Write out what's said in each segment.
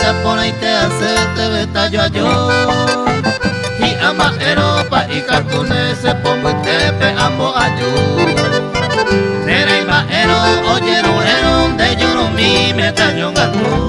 te pone y te hace te veta yo. Y ama Europa y cartones se pongo y te pe amo ayu. Nere y maero, oye rulero, de yo no mi me taño gato.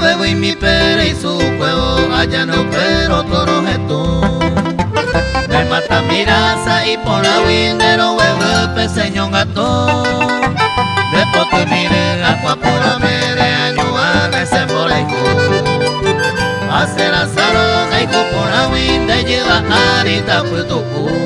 Bebo y mi pere y su huevo, allá no pero toro tú. Me mata mi raza y por la windero huevo peseño gato. Después que mire agua por la mere añuana se moleiku. Hacer asaro caigo por la winde lleva arita putuku.